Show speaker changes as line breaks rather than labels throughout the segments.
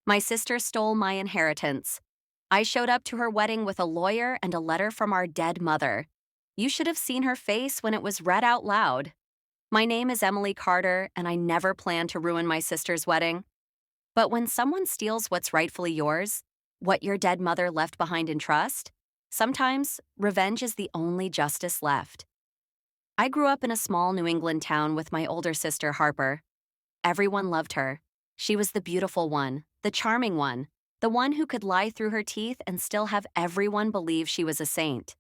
My sister stole my inheritance. I showed up to her wedding with a lawyer and a letter from our dead mother. You should have seen her face when it was read out loud. My name is Emily Carter, and I never planned to ruin my sister's wedding. But when someone steals what's rightfully yours, what your dead mother left behind in trust, sometimes revenge is the only justice left. I grew up in a small New England town with my older sister, Harper. Everyone loved her. She was the beautiful one, the charming one, the one who could lie through her teeth and still have everyone believe she was a saint.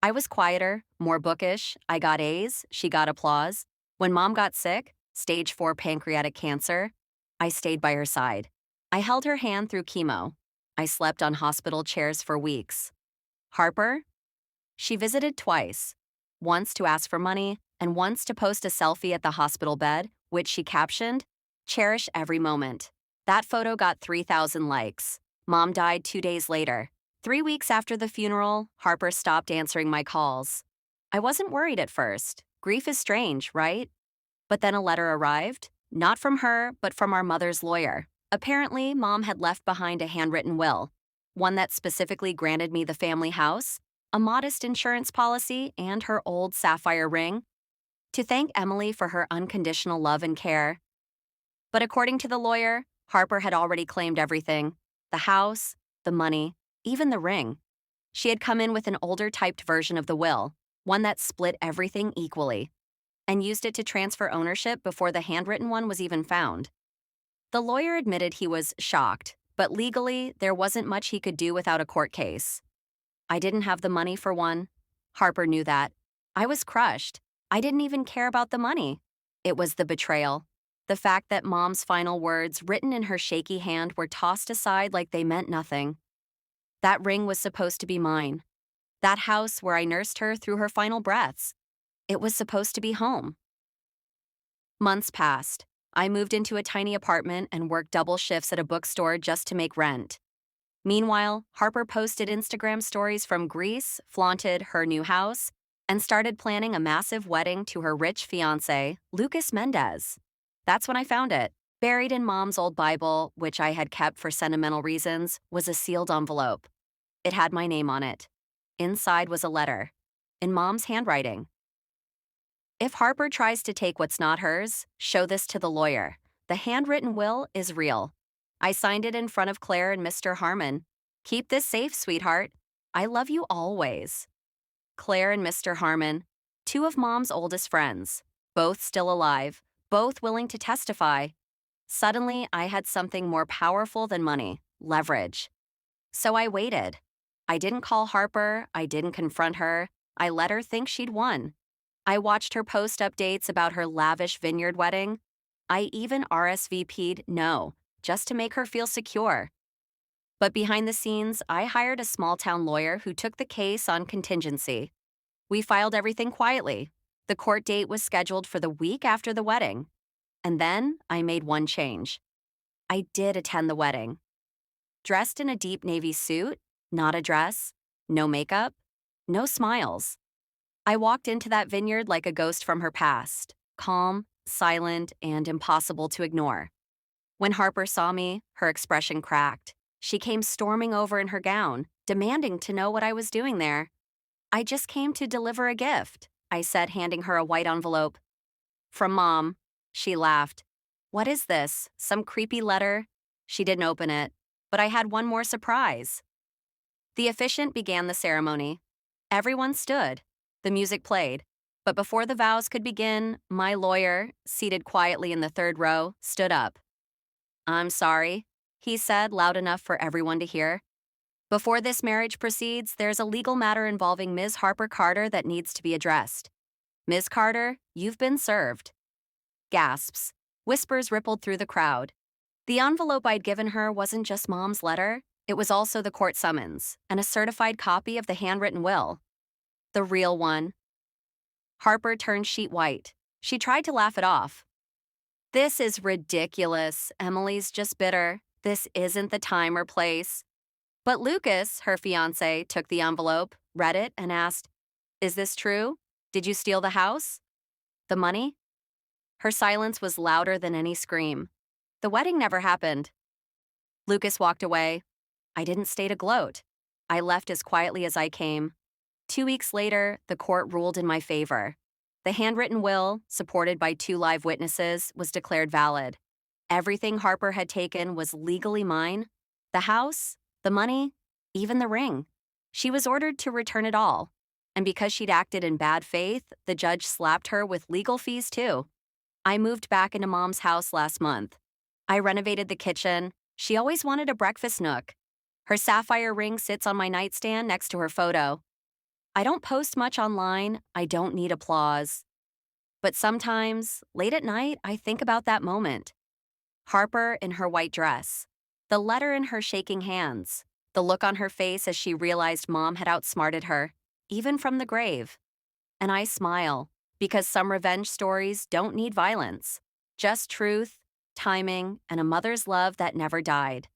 I was quieter, more bookish. I got A's, she got applause. When mom got sick, stage 4 pancreatic cancer, I stayed by her side. I held her hand through chemo. I slept on hospital chairs for weeks. Harper? She visited twice, once to ask for money and once to post a selfie at the hospital bed, which she captioned, "Cherish every moment." That photo got 3,000 likes. Mom died 2 days later. 3 weeks after the funeral, Harper stopped answering my calls. I wasn't worried at first. Grief is strange, right? But then a letter arrived, not from her, but from our mother's lawyer. Apparently, Mom had left behind a handwritten will, one that specifically granted me the family house, a modest insurance policy, and her old sapphire ring, to thank Emily for her unconditional love and care. But according to the lawyer, Harper had already claimed everything: the house, the money, even the ring. She had come in with an older typed version of the will, one that split everything equally, and used it to transfer ownership before the handwritten one was even found. The lawyer admitted he was shocked, but legally, there wasn't much he could do without a court case. I didn't have the money for one. Harper knew that. I was crushed. I didn't even care about the money. It was the betrayal. The fact that Mom's final words, written in her shaky hand, were tossed aside like they meant nothing. That ring was supposed to be mine. That house where I nursed her through her final breaths. It was supposed to be home. Months passed. I moved into a tiny apartment and worked double shifts at a bookstore just to make rent. Meanwhile, Harper posted Instagram stories from Greece, flaunted her new house, and started planning a massive wedding to her rich fiancé, Lucas Mendez. That's when I found it. Buried in Mom's old Bible, which I had kept for sentimental reasons, was a sealed envelope. It had my name on it. Inside was a letter, in Mom's handwriting. If Harper tries to take what's not hers, show this to the lawyer. The handwritten will is real. I signed it in front of Claire and Mr. Harmon. Keep this safe, sweetheart. I love you always. Claire and Mr. Harmon, two of Mom's oldest friends, both still alive, both willing to testify. Suddenly, I had something more powerful than money: leverage. So I waited. I didn't call Harper, I didn't confront her, I let her think she'd won. I watched her post updates about her lavish vineyard wedding. I even RSVP'd no, just to make her feel secure. But behind the scenes, I hired a small-town lawyer who took the case on contingency. We filed everything quietly. The court date was scheduled for the week after the wedding. And then I made one change. I did attend the wedding. Dressed in a deep navy suit, not a dress, no makeup, no smiles. I walked into that vineyard like a ghost from her past, calm, silent, and impossible to ignore. When Harper saw me, her expression cracked. She came storming over in her gown, demanding to know what I was doing there. "I just came to deliver a gift," I said, handing her a white envelope. "From Mom." She laughed. "What is this? Some creepy letter?" She didn't open it, but I had one more surprise. The officiant began the ceremony. Everyone stood. The music played. But before the vows could begin, my lawyer, seated quietly in the third row, stood up. "I'm sorry," he said, loud enough for everyone to hear. "Before this marriage proceeds, there's a legal matter involving Ms. Harper Carter that needs to be addressed. Ms. Carter, you've been served." Gasps. Whispers rippled through the crowd. The envelope I'd given her wasn't just Mom's letter. It was also the court summons and a certified copy of the handwritten will. The real one. Harper turned sheet white. She tried to laugh it off. "This is ridiculous. Emily's just bitter. This isn't the time or place." But Lucas, her fiancé, took the envelope, read it, and asked, "Is this true? Did you steal the house? The money?" Her silence was louder than any scream. The wedding never happened. Lucas walked away. I didn't stay to gloat. I left as quietly as I came. 2 weeks later, the court ruled in my favor. The handwritten will, supported by 2 live witnesses, was declared valid. Everything Harper had taken was legally mine: the house, the money, even the ring. She was ordered to return it all. And because she'd acted in bad faith, the judge slapped her with legal fees too. I moved back into Mom's house last month. I renovated the kitchen. She always wanted a breakfast nook. Her sapphire ring sits on my nightstand next to her photo. I don't post much online. I don't need applause. But sometimes, late at night, I think about that moment. Harper in her white dress, the letter in her shaking hands, the look on her face as she realized Mom had outsmarted her, even from the grave. And I smile, because some revenge stories don't need violence, just truth, timing, and a mother's love that never died.